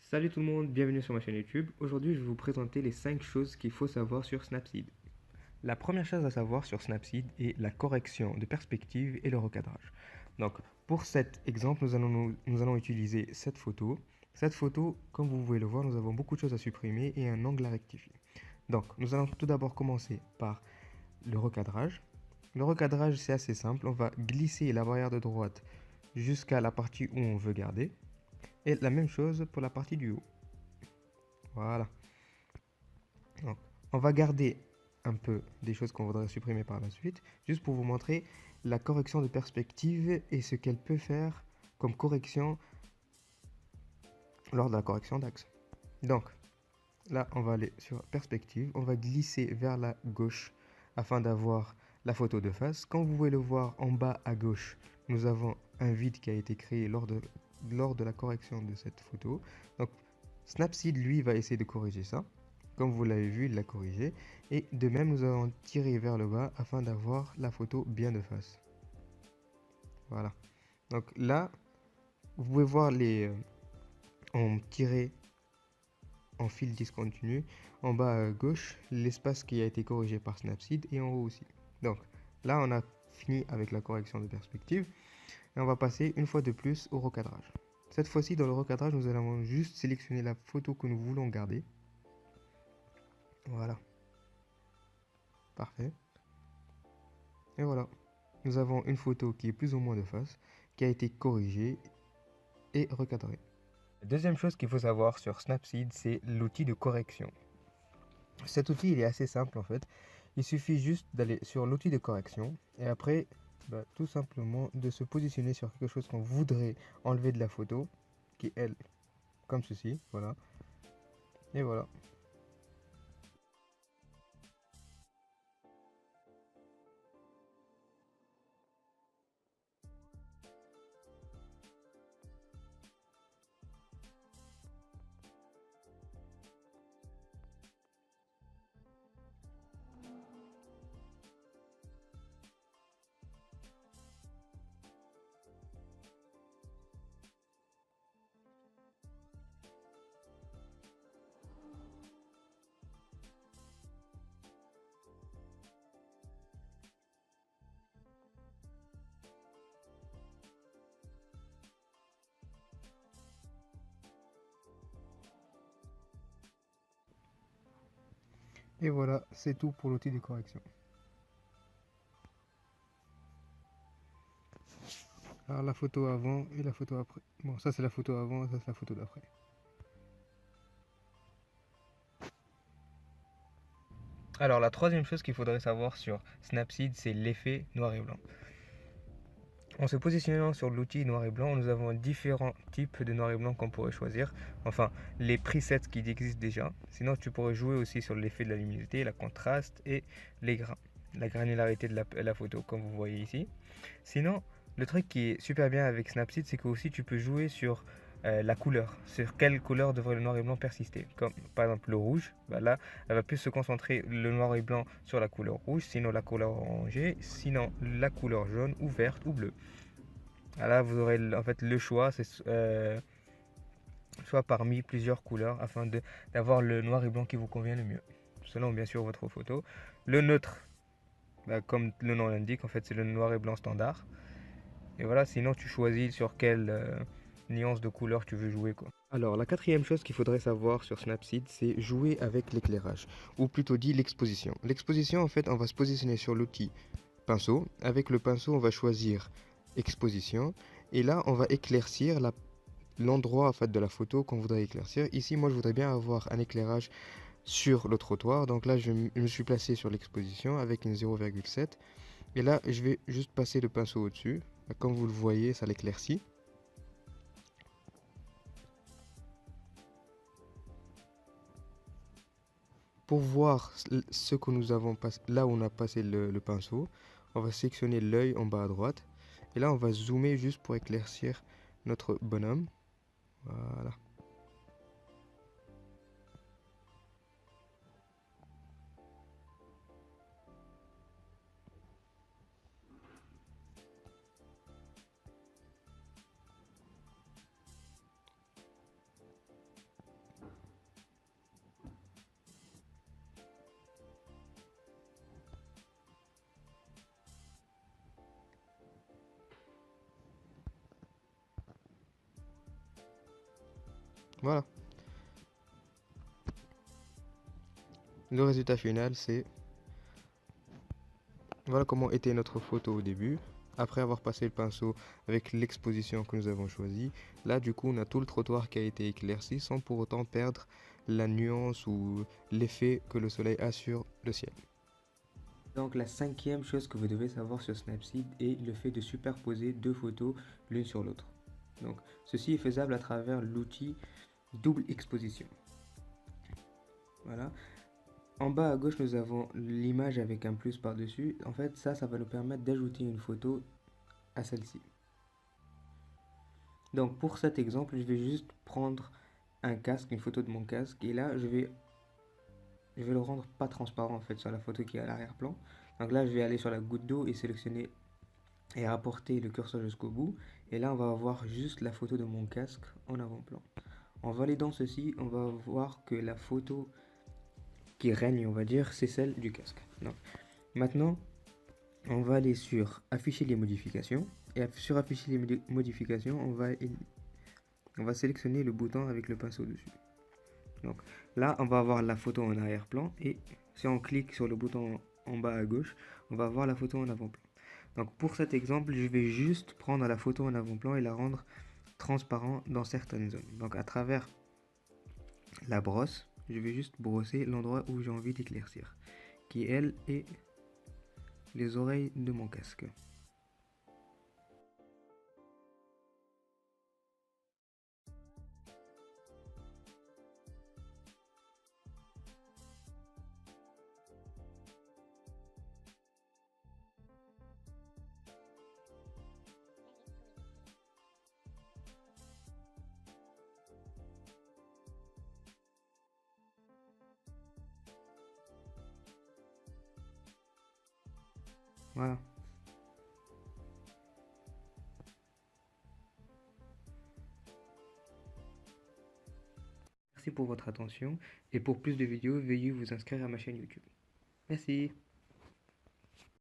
Salut tout le monde, bienvenue sur ma chaîne YouTube. Aujourd'hui, je vais vous présenter les 5 choses qu'il faut savoir sur Snapseed. La première chose à savoir sur Snapseed est la correction de perspective et le recadrage. Donc, pour cet exemple, nous allons utiliser cette photo. Cette photo, comme vous pouvez le voir, nous avons beaucoup de choses à supprimer et un angle à rectifier. Donc, nous allons tout d'abord commencer par le recadrage. Le recadrage, c'est assez simple. On va glisser la barrière de droite jusqu'à la partie où on veut garder. Et la même chose pour la partie du haut. Voilà. Donc, on va garder un peu des choses qu'on voudrait supprimer par la suite, juste pour vous montrer la correction de perspective et ce qu'elle peut faire comme correction lors de la correction d'axe. Donc, là, on va aller sur perspective, on va glisser vers la gauche afin d'avoir la photo de face. Comme vous pouvez le voir en bas à gauche, nous avons un vide qui a été créé lors de la correction de cette photo. Donc, Snapseed, lui, va essayer de corriger ça. Comme vous l'avez vu, il l'a corrigé. Et de même, nous allons tirer vers le bas afin d'avoir la photo bien de face. Voilà. Donc là, vous pouvez voir en tiré en fil discontinu. En bas à gauche, l'espace qui a été corrigé par Snapseed et en haut aussi. Donc là, on a fini avec la correction de perspective. Et on va passer une fois de plus au recadrage. Cette fois-ci, dans le recadrage, nous allons juste sélectionner la photo que nous voulons garder. Voilà. Parfait. Et voilà. Nous avons une photo qui est plus ou moins de face, qui a été corrigée et recadrée. La deuxième chose qu'il faut savoir sur Snapseed, c'est l'outil de correction. Cet outil, il est assez simple en fait. Il suffit juste d'aller sur l'outil de correction et après, tout simplement de se positionner sur quelque chose qu'on voudrait enlever de la photo, qui est elle, comme ceci, voilà. Et voilà. Et voilà, c'est tout pour l'outil de correction. Alors la photo avant et la photo après. Bon, ça c'est la photo avant, ça c'est la photo d'après. Alors la troisième chose qu'il faudrait savoir sur Snapseed, c'est l'effet noir et blanc. En se positionnant sur l'outil noir et blanc, nous avons différents types de noir et blanc qu'on pourrait choisir. Enfin, les presets qui existent déjà. Sinon, tu pourrais jouer aussi sur l'effet de la luminosité, la contraste et les grains. La granularité de la photo, comme vous voyez ici. Sinon, le truc qui est super bien avec Snapseed, c'est que aussi tu peux jouer sur la couleur. Sur quelle couleur devrait le noir et blanc persister. Comme par exemple le rouge, là, elle va plus se concentrer le noir et blanc sur la couleur rouge, sinon la couleur orangée, sinon la couleur jaune ou verte ou bleue. Là, vous aurez en fait le choix, c'est soit parmi plusieurs couleurs afin d'avoir le noir et blanc qui vous convient le mieux. Selon bien sûr votre photo. Le neutre, comme le nom l'indique, en fait c'est le noir et blanc standard. Et voilà, sinon tu choisis sur quelle nuance de couleur tu veux jouer, quoi. Alors, la quatrième chose qu'il faudrait savoir sur Snapseed, c'est jouer avec l'éclairage, ou plutôt dit l'exposition. L'exposition, en fait, on va se positionner sur l'outil pinceau. Avec le pinceau, on va choisir exposition, et là, on va éclaircir l'endroit en fait, de la photo qu'on voudrait éclaircir. Ici, moi, je voudrais bien avoir un éclairage sur le trottoir, donc là, je me suis placé sur l'exposition avec une 0,7, et là, je vais juste passer le pinceau au-dessus. Comme vous le voyez, ça l'éclaircit. Pour voir ce que nous avons passé, là où on a passé le pinceau, on va sélectionner l'œil en bas à droite. Et là, on va zoomer juste pour éclaircir notre bonhomme. Voilà. Voilà. Le résultat final, c'est voilà comment était notre photo au début. Après avoir passé le pinceau avec l'exposition que nous avons choisie, là du coup on a tout le trottoir qui a été éclairci sans pour autant perdre la nuance ou l'effet que le soleil a sur le ciel. Donc la cinquième chose que vous devez savoir sur Snapseed est le fait de superposer deux photos l'une sur l'autre. Donc ceci est faisable à travers l'outil double exposition. Voilà. En bas à gauche, nous avons l'image avec un plus par-dessus. En fait, ça va nous permettre d'ajouter une photo à celle-ci. Donc pour cet exemple, je vais juste prendre un casque, une photo de mon casque, et là, je vais le rendre pas transparent en fait sur la photo qui est à l'arrière-plan. Donc là, je vais aller sur la goutte d'eau et sélectionner et rapporter le curseur jusqu'au bout. Et là, on va avoir juste la photo de mon casque en avant-plan. En validant ceci, on va voir que la photo qui règne, on va dire, c'est celle du casque. Donc, maintenant, on va aller sur afficher les modifications. Et sur afficher les modifications, on va sélectionner le bouton avec le pinceau dessus. Donc là, on va avoir la photo en arrière-plan. Et si on clique sur le bouton en bas à gauche, on va avoir la photo en avant-plan. Donc pour cet exemple, je vais juste prendre la photo en avant-plan et la rendre transparent dans certaines zones. Donc à travers la brosse, je vais juste brosser l'endroit où j'ai envie d'éclaircir, qui elle est les oreilles de mon casque. Voilà. Merci pour votre attention et pour plus de vidéos, veuillez vous inscrire à ma chaîne YouTube. Merci.